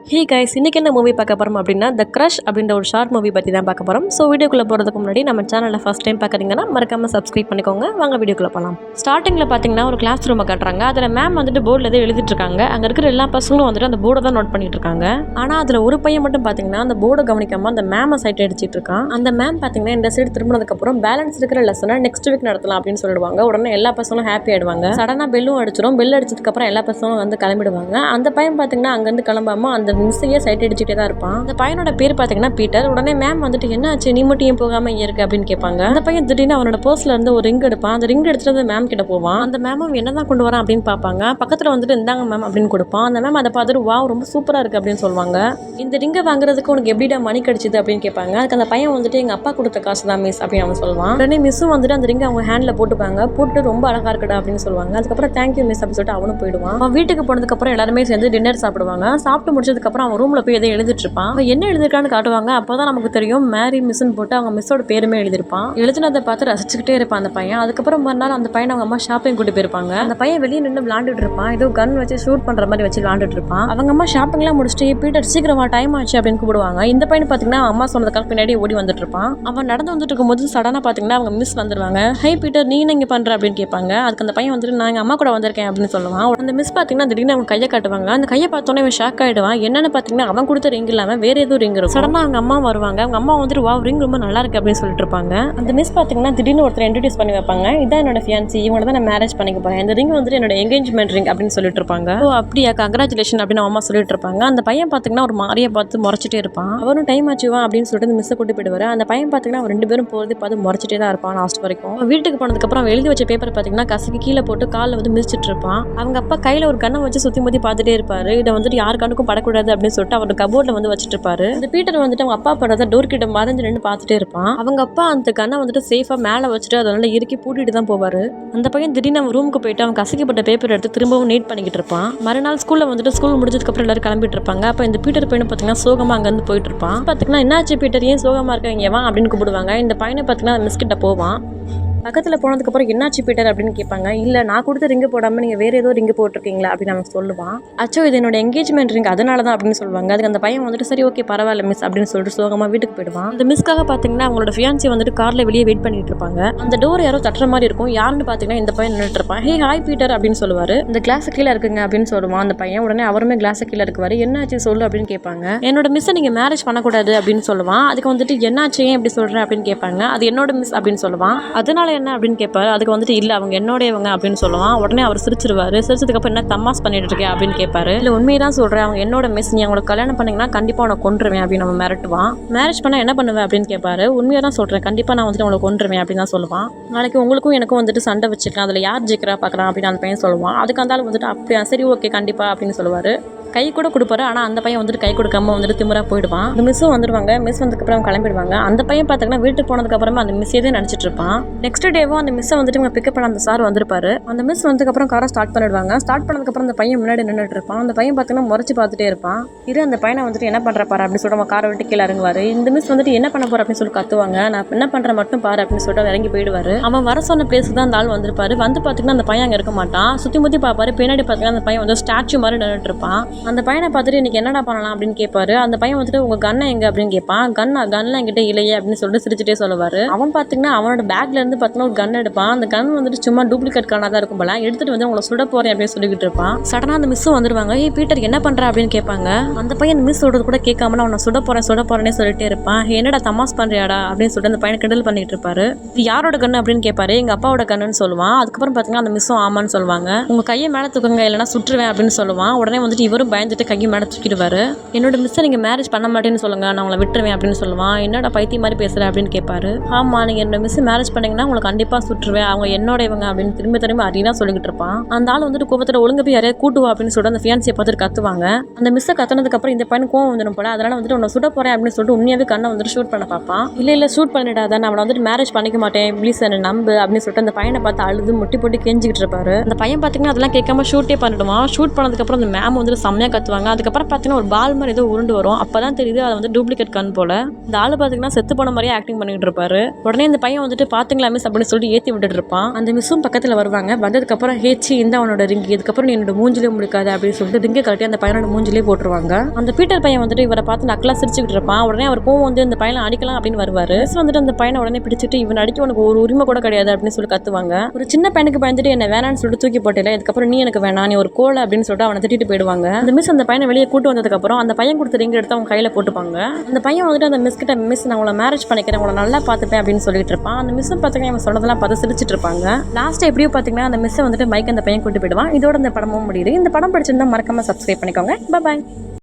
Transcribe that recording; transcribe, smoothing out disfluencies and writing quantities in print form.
Hey guys, இன்னைக்கு என்ன movie பார்க்க போகிறோம் அப்படின்னா த க்ரஷ் அப்படின்ற ஒரு ஷார்ட் மூவி பற்றி தான் பார்க்க போகிறோம். ஸோ வீடியோக்குள்ளே போகிறதுக்கு முன்னாடி நம்ம சேனலில் ஃபஸ்ட் டைம் பார்க்குறீங்கன்னா மறக்காமல் சப்ஸ்கிரைப் பண்ணிக்கோங்க. வாங்க வீடியோக்குள்ளே போகலாம். ஸ்டார்டிங்கில் பார்த்தீங்கன்னா ஒரு கிளாஸ் ரூமை காட்டுறாங்க. அதில் மேம் வந்துட்டு போர்டில் எதுவும் எழுதிட்டு இருக்காங்க. அங்கே இருக்கிற எல்லா பசங்களும் வந்துட்டு அந்த போர்டை தான் நோட் பண்ணிட்டு இருக்காங்க. ஆனால் அதில் ஒரு பையன் மட்டும் பார்த்தீங்கன்னா அந்த போர்டை கவனிக்காமல் அந்த மேமை சைட் அடிச்சிட்டு இருக்கான். அந்த மேம் பார்த்தீங்கன்னா இந்த சைடு திரும்பினதுக்கப்புறம் பேலன்ஸ் இருக்கிற லெசனை நெக்ஸ்ட் வீக் நடத்தலாம் அப்படின்னு சொல்லிடுவாங்க. உடனே எல்லா பசங்களும் ஹாப்பி ஆயிடுவாங்க. சடனாக பெல்லும் அடிச்சிடும். பெல் அடிச்சதுக்கப்புறம் எல்லா பசங்களும் வந்து கிளம்பிடுவாங்க. அந்த பையன் பார்த்தீங்கன்னா அங்கேருந்து கிளம்பாம அந்த மிஸ்ஸையே சைட் அடிச்சுட்டே தான் இருப்பான். அந்த பையனோட பேர் பார்த்தீங்கன்னா பீட்டர். உடனே மேம் வந்துட்டு என்ன ஆச்சு, நீ மட்டும் ஏன் போகாம இருக்கு அப்படின்னு கேட்பாங்க. அந்த பையன் திடீர்னு அவனோட பர்ஸ்ல இருந்து ஒரு ரிங் எடுப்பான். அந்த ரிங் எடுத்துட்டு மேம் கிட்ட போவான். அந்த மேமும் என்னதான் கொண்டு வரான் அப்படின்னு பார்ப்பாங்க. பக்கத்துல வந்துட்டு இந்தாங்க மேம் அப்படின்னு கொடுப்பான். அந்த மேம் அதை பார்த்துட்டு வாவ் ரொம்ப சூப்பரா இருக்கு அப்படின்னு சொல்லுவாங்க. இந்த ரிங்கை வாங்குறதுக்கு உனக்கு எப்படிடா மணி கிடைச்சது அப்படின்னு கேட்பாங்க. அதுக்கு அந்த பையன் வந்துட்டு எங்க அப்பா கொடுத்த காசு தான் மிஸ் அப்படின்னு அவன் சொல்லுவான். உடனே மிஸ்ஸும் வந்துட்டு அந்த ரிங்கை அவங்க ஹேண்ட்ல போட்டுப்பாங்க. போட்டு ரொம்ப அழகா இருக்குடா அப்படின்னு சொல்லுவாங்க. அதுக்கப்புறம் தேங்க்யூ மிஸ் அப்படின்னு சொல்லிட்டு அவனும் போயிடுவான். அவன் வீட்டுக்கு போனதுக்கு அப்புறம் எல்லாருமே சேர்ந்து டின்னர் சாப்பிடுவாங்க. சாப்பிட்டு முடிச்சதுக்கு அப்புறம் அவன் ரூம்ல போய் எதை எழுதிட்டு இருப்பான். அவன் என்ன எழுதிருக்கான்னு காட்டுவாங்க. அப்போதான் நமக்கு தெரியும் மேரி மிஸ்ன்னு போட்டு அவங்க மிஸ்ஸோட பேருமே எழுதிருப்பான். எழுதினதை பார்த்து ரசிச்சுக்கிட்டே இருப்பான் அந்த பையன். அதுக்கப்புறம் மறுநாள் அந்த பையன் அவங்க அம்மா ஷாப்பிங் கூட்டி போயிருப்பாங்க. அந்த பையன் வெளியே நின்று விளாண்டுட்டு இருப்பான். ஏதோ கன் வச்சு ஷூட் பண்ற மாதிரி வச்சு விளாண்டுட்டு இருப்பான். அவங்க அம்மா ஷாப்பிங்லாம் முடிச்சுட்டு பீட்டர் சீக்கிரமா டைம் ஆச்சு அப்படின்னு கூப்பிடுவாங்க. இந்த பையன் பாத்தீங்கன்னா அம்மா சொன்னதுக்காக பின்னாடி ஓடி வந்துட்டு இருப்பான். அவன் நடந்து வந்துட்டு இருக்கும்போது சடனா பாத்தீங்கன்னா அவங்க மிஸ் வந்துருவாங்க. ஹை பீட்டர், நீ என்ன இங்க பண்ற அப்படின்னு கேட்பாங்க. அதுக்கு அந்த பையன் வந்துட்டு நான் எங்க அம்மா கூட வந்திருக்கேன் அப்படின்னு சொல்லுவான். அந்த மிஸ் பாத்தீங்கன்னா திடீர்னு அவங்க கையை காட்டுவாங்க. அந்த கையை பார்த்தோன்னே அவன் ஷாக் ஆயிடுவான். என்னன்னு பாத்தீங்கன்னா அவன் கொடுத்த ரிங் இல்லாம வேற ஏதோ ரிங் இருக்கும். சடனா அவங்க அம்மா வருவாங்க. அவங்க அம்மா வந்துட்டு வாவ் ரிங் ரொம்ப நல்லா இருக்கு அப்படின்னு சொல்லிட்டு இருப்பாங்க. அந்த மிஸ் பாத்தீங்கன்னா திடீர்னு ஒருத்தர் இன்ட்ரோடியூஸ் பண்ணி வைப்பாங்க. இதான் என்னோட ஃபியான்சி, இவங்க தான் நான் மேரேஜ் பண்ணிக்க போறேன். இந்த ரிங் வந்துட்டு என்னோட என்கேஜ்மெண்ட் ரிங் அப்படின்னு சொல்லிட்டு இருப்பாங்க. ஓ அப்படியா, கங்க்ராச்சுலேஷன் அப்படின்னு அம்மா சொல்லிட்டு இருப்பாங்க. அந்த பையன் பாத்தீங்கன்னா ஒரு மாரியை பார்த்து முறைச்சிட்டே இருப்பான். அவரும் டைம் ஆச்சுவா அப்படின்னு சொல்லிட்டு அந்த மிஸ்ஸை கூட்டி போயிடுவாரு. அந்த பையன் பாத்தீங்கன்னா அவர் ரெண்டு பேரும் போறது பார்த்து முறைச்சிட்டே தான் இருப்பான் லாஸ்ட் வரைக்கும். வீட்டுக்கு போனதுக்கு அப்புறம் எழுதி வச்ச பேப்பர் பாத்தீங்கன்னா கசக்கி கீழே போட்டு காலில் வந்து மிதிச்சிட்டு இருப்பான். அவங்க அப்பா கையில ஒரு கண்ணை வச்சு சுத்தி முத்தி பார்த்துட்டே இருப்பாரு. இதை வந்துட்டு யாரு கண்ணுக்கும் படக்கூடாது அப்படின்னு சொல்லிட்டு அவர் கபோர்ட்ல வந்து வச்சுட்டு இருப்பாரு. இந்த பீட்டர் வந்துட்டு அவங்க அப்பா படுறத டோர் கிட்ட மறைஞ்சு நின்று பார்த்துட்டே இருப்பான். அவங்க அப்பா அந்த கண்ணை வந்துட்டு சேஃபா மேல வச்சுட்டு அதனால இறுக்கி பூட்டிட்டு தான் போவாரு. அந்த பையன் திடீர்னு அவன் ரூமுக்கு போயிட்டு அவன் கசக்கப்பட்ட பேப்பர் எடுத்து திரும்பவும் நீட் பண்ணிக்கிட்டு இருப்பான். மறுநாள் ஸ்கூல்ல வந்துட்டு ஸ்கூல் முடிஞ்சதுக்கு அப்புறம் எல்லாரும் கிளம்பிட்டு இருப்பாங்க. அப்ப இந்த பீட்டர் பையனை பாத்தீங்கன்னா சோகமா அங்க இருந்து போயிட்டு இருப்பான். பாத்தீங்கன்னா என்னாச்சு பீட்டர், ஏன் சோகமா இருக்காங்க வா அப்படின்னு கூப்பிடுவாங்க. இந்த பையனை பாத்தீங்கன்னா மிஸ் கிட்ட போவான். பக்கத்தில் போனதுக்கப்புறம் என்னாச்சு பீட்டர் அப்படின்னு கேட்பாங்க. இல்லை நான் கொடுத்த ரிங்கு போடாமல் நீங்கள் வேறு ஏதோ ரிங்கு போட்டிருக்கீங்களா அப்படின்னு அவன் சொல்லுவான். அச்சோ இது என்னோட என்கேஜ்மெண்ட் ரிங் அதனால தான் அப்படின்னு சொல்லுவாங்க. அதுக்கு அந்த பையன் வந்துட்டு சரி ஓகே பரவாயில்ல மிஸ் அப்படின்னு சொல்லிட்டு சோகமாக வீட்டுக்கு போயிடுவான். அந்த மிஸ்க்காக பார்த்தீங்கன்னா அவங்களோட ஃபியான்சி வந்துட்டு காரில் வெளியே வெயிட் பண்ணிட்டு இருப்பாங்க. அந்த டோர் யாரோ தட்டுற மாதிரி இருக்கும். யாருன்னு பார்த்தீங்கன்னா இந்த பையன் நின்றுட்டு இருப்பான். ஹே ஹாய் பீட்டர் அப்படின்னு சொல்லுவாரு. இந்த கிளாஸ் கீழே இருக்குங்க அப்படின்னு சொல்லுவான் அந்த பையன். உடனே அவருமே கிளாஸ் கீழே இருக்குவாரு. என்னாச்சு சொல்லு அப்படின்னு கேட்பாங்க. என்னோட மிஸ்ஸை நீங்கள் மேரேஜ் பண்ணக்கூடாது அப்படின்னு சொல்லுவான். அதுக்கு வந்துட்டு என்னாச்சு ஏன் எப்படி சொல்கிறேன் அப்படின்னு கேட்பாங்க. அது என்னோட மிஸ் அப்படின்னு சொல்லுவான். அதனால என்ன அப்படின்னு கேட்பாரு. அதுக்கு வந்துட்டு இல்லை அவங்க என்னோடையவங்க அப்படின்னு சொல்லுவான். உடனே அவர் சிரிச்சிருவாரு. சிரிச்சதுக்கு அப்புறம் என்ன தமாஸ் பண்ணிட்டு இருக்கேன் அப்படின்னு கேட்பாரு. இல்லை உண்மையதான் சொல்றேன், அவங்க என்னோட மிஸ், நீ அவங்களுக்கு கல்யாணம் பண்ணீங்கன்னா கண்டிப்பா உனக்கு கொன்றுவேன் அப்படின்னு நம்ம மிரட்டுவான். மேரேஜ் பண்ணா என்ன பண்ணுவேன் அப்படின்னு கேட்பாரு. உண்மையா தான் சொல்றேன், கண்டிப்பா நான் வந்துட்டு உங்களுக்கு கொன்றுவேன் அப்படின்னு தான் சொல்லுவான். நாளைக்கு உங்களுக்கும் எனக்கும் வந்துட்டு சண்டை வச்சுக்கலாம், அதுல யார் ஜெயிக்கிறா பார்க்கலாம் அப்படின்னு அந்த பையன் சொல்லுவான். அதுக்கு அந்த ஆள் வந்துட்டு அப்படியா சரி ஓகே கண்டிப்பா அப்படின்னு சொல்லுவாரு. கை கூட கொடுப்பாரு. ஆனால் அந்த பையன் வந்துட்டு கை கொடுக்காம வந்துட்டு திமிரா போயிடுவான். அந்த மிஸ்ஸும் வந்துடுவாங்க. மிஸ் வந்ததுக்கப்புறம் கிளம்பிடுவாங்க. அந்த பையன் பார்த்தீங்கன்னா வீட்டுக்கு போனதுக்கு அப்புறமா அந்த மிஸ்ஸே தான் நினச்சிட்டு இருப்பான். நெக்ஸ்ட் டேவும் அந்த மிஸ்ஸை வந்துட்டு இவங்க பிக்கப் பண்ண அந்த சார் வந்திருப்பாரு. அந்த மிஸ் வந்ததுக்கப்புறம் காரை ஸ்டார்ட் பண்ணிடுவாங்க. ஸ்டார்ட் பண்ணதுக்கப்புறம் அந்த பையன் முன்னாடி நின்றுட்டு இருப்பான். அந்த பையன் பார்த்தீங்கன்னா முறைச்சு பார்த்துட்டே இருப்பான். இது அந்த பையனை வந்துட்டு என்ன பண்ற பாரு அப்படின்னு சொல்லிட்டு காரை விட்டு கீழே இறங்குவாரு. இந்த மிஸ் வந்துட்டு என்ன பண்ண போற அப்படின்னு சொல்லி கத்துவாங்க. நான் என்ன பண்ற மட்டும் பாரு அப்படின்னு சொல்லிட்டு இறங்கி போயிடுவாரு. அவன் வர சொன்ன பிளேஸ் தான் அந்த ஆள் வந்திருப்பாரு. வந்து பார்த்தீங்கன்னா அந்த பையன் அங்கே இருக்க மாட்டான். சுத்தி முத்தி பார்ப்பாரு. பின்னாடி பார்த்தீங்கன்னா அந்த பையன் வந்து ஸ்டாச்சு மாதிரி நின்றுட்டு இருப்பான். அந்த பையனை பார்த்துட்டு இன்னைக்கு என்னடா பண்ணலாம் அப்படின்னு கேட்பாரு. அந்த பையன் வந்துட்டு உங்க கண்ணை எங்க அப்படின்னு கேட்பான். கன்லாம் என்கிட்ட இல்லையே அப்படின்னு சொல்லிட்டு சிரிச்சுட்டே சொல்லுவாரு. அவன் பாத்தீங்கன்னா அவனோட பேக்ல இருந்து பாத்தீங்கன்னா ஒரு கன் எடுப்பான். அந்த கன் வந்துட்டு சும்மா டூப்ளிகேட் கன்னா தான் இருக்கும் போல. எடுத்துட்டு வந்து உங்களை சுட போறேன் அப்படின்னு சொல்லிக்கிட்டு இருப்பான். சடனா அந்த மிஸ்ஸும் வந்துருவாங்க. ஏய் பீட்டர் என்ன பண்ற அப்படின்னு கேட்பாங்க. அந்த பையன் மிஸ் சொல்றது கூட கேட்காம அவனை சுட போறேன்னு சொல்லிட்டே இருப்பான். என்னடா தமாஸ் பண்றியாடா அப்படின்னு சொல்லிட்டு அந்த பையனை கிண்டல் பண்ணிட்டு இருப்பாரு. இது யாரோட கண்ணு அப்படின்னு கேட்பாரு. எங்க அப்பாவோட கண்ணுன்னு சொல்லுவான். அதுக்கப்புறம் பாத்தீங்கன்னா அந்த மிஸ்ஸும் ஆமான்னு சொல்லுவாங்க. உங்க கையை மேல தூக்குங்க இல்லைன்னா சுற்றுவேன் அப்படின்னு சொல்லுவான். உடனே வந்துட்டு இவரும் பயந்துட்டு கையை மேல தூக்கிடுவாரு. என்னோட மிஸ்ஸை நீங்க மேரேஜ் பண்ண மாட்டேன்னு சொல்லுங்க, நான் உங்களை விட்டுருவேன் அப்படின்னு சொல்லுவான். என்னோட பைத்தியம் மாதிரி பேசுற அப்படின்னு கேட்பாரு. ஆமா நீங்க என்னோட மிஸ் மேரேஜ் பண்ணீங்கன்னா உங்களை கண்டிப்பா சுற்றுவேன், அவங்க என்னோட இவங்க அப்படின்னு திரும்ப அடினா சொல்லிட்டு இருப்பான். அந்த ஆள் வந்துட்டு கோபத்துல ஒழுங்கு போய் யாரையா கூட்டுவா அப்படின்னு சொல்லிட்டு அந்த ஃபியான்சியை பார்த்துட்டு கத்துவாங்க. அந்த மிஸ்ஸை கத்துனதுக்கு அப்புறம் இந்த பையன் கோவம் வந்துடும் போல. அதனால வந்துட்டு உன்னை சுட போறேன் அப்படின்னு சொல்லிட்டு உண்மையாவே கண்ணை வந்துட்டு ஷூட் பண்ண பார்ப்பான். இல்ல ஷூட் பண்ணிடாத, நான் அவனை வந்துட்டு மேரேஜ் பண்ணிக்க மாட்டேன் ப்ளீஸ் என்ன நம்பு அப்படின்னு சொல்லிட்டு அந்த பையனை பார்த்து அழுது முட்டி போட்டு கெஞ்சிக்கிட்டு இருப்பாரு. அந்த பையன் பாத்தீங்கன்னா அதெல்லாம் கேட்காம ஷூட்டே பண்ணிடுவான். ஷூட் பண்ணதுக்கு அப்புறம் அந்த மேம் வந்துட்டு செம்மையா செம்மையாக கத்துவாங்க. அதுக்கப்புறம் பார்த்தீங்கன்னா ஒரு பால் மாதிரி ஏதோ உருண்டு வரும். அப்போ தான் தெரியுது அது வந்து டூப்ளிகேட் கண் போல். இந்த ஆள் பார்த்தீங்கன்னா செத்து போன மாதிரியே ஆக்டிங் பண்ணிட்டு இருப்பாரு. உடனே இந்த பையன் வந்துட்டு பாத்தீங்களா மிஸ் அப்படின்னு சொல்லிட்டு ஏற்றி விட்டுட்டு இருப்பான். அந்த மிஸ்ஸும் பக்கத்தில் வருவாங்க. வந்ததுக்கப்புறம் ஹேச்சி இந்த அவனோட ரிங்கி, இதுக்கப்புறம் நீ என்னோட மூஞ்சிலே முடிக்காது அப்படின்னு சொல்லிட்டு ரிங்கை கட்டி அந்த பையனோட மூஞ்சிலே போட்டுருவாங்க. அந்த பீட்டர் பையன் வந்துட்டு இவரை பார்த்து நக்கலா சிரிச்சுக்கிட்டு இருப்பான். உடனே அவர் கோவம் வந்து இந்த பையனை அடிக்கலாம் அப்படின்னு வருவாரு. மிஸ் வந்துட்டு அந்த பையனை உடனே பிடிச்சிட்டு இவன் அடிக்க உனக்கு ஒரு உரிமை கூட கிடையாது அப்படின்னு சொல்லி கத்துவாங்க. ஒரு சின்ன பையனுக்கு பயந்துட்டு என்ன வேணான்னு சொல்லிட்டு தூக்கி போட்டல, இதுக்கப்புறம் நீ எனக்கு வேணாம், நீ ஒரு கோலை அப்படின்னு சொல்லிட்டு அவனை திட்டிட்டு போயிடுவாங்க. அந்த மிஸ் அந்த பையனை வெளியே கூட்டு வந்ததுக்கப்புறம் அந்த பையன் கொடுத்த ரிங் எடுத்து அவங்க கையில போட்டுப்பாங்க. அந்த பையன் வந்துட்டு அந்த மிஸ் கிட்ட மிஸ் நான் உங்களை மேரேஜ் பண்ணிக்கிறேன், உங்களை நல்லா பார்த்துப்பேன் அப்படின்னு சொல்லிட்டு இருப்பான். அந்த மிஸ் பார்த்தீங்கன்னா இவன் சொன்னதெல்லாம் பார்த்து சிரிச்சிட்டு இருப்பாங்க. லாஸ்ட் எப்படியோ பார்த்தீங்கன்னா அந்த மிஸ் வந்துட்டு மைக் அந்த பையன் கூட்டு போயிடுவான். இதோட இந்த படமும் முடியுது. இந்த படம் பிடிச்சிருந்தா மறக்காம சப்ஸ்கிரைப் பண்ணிக்கோங்க. பாய்.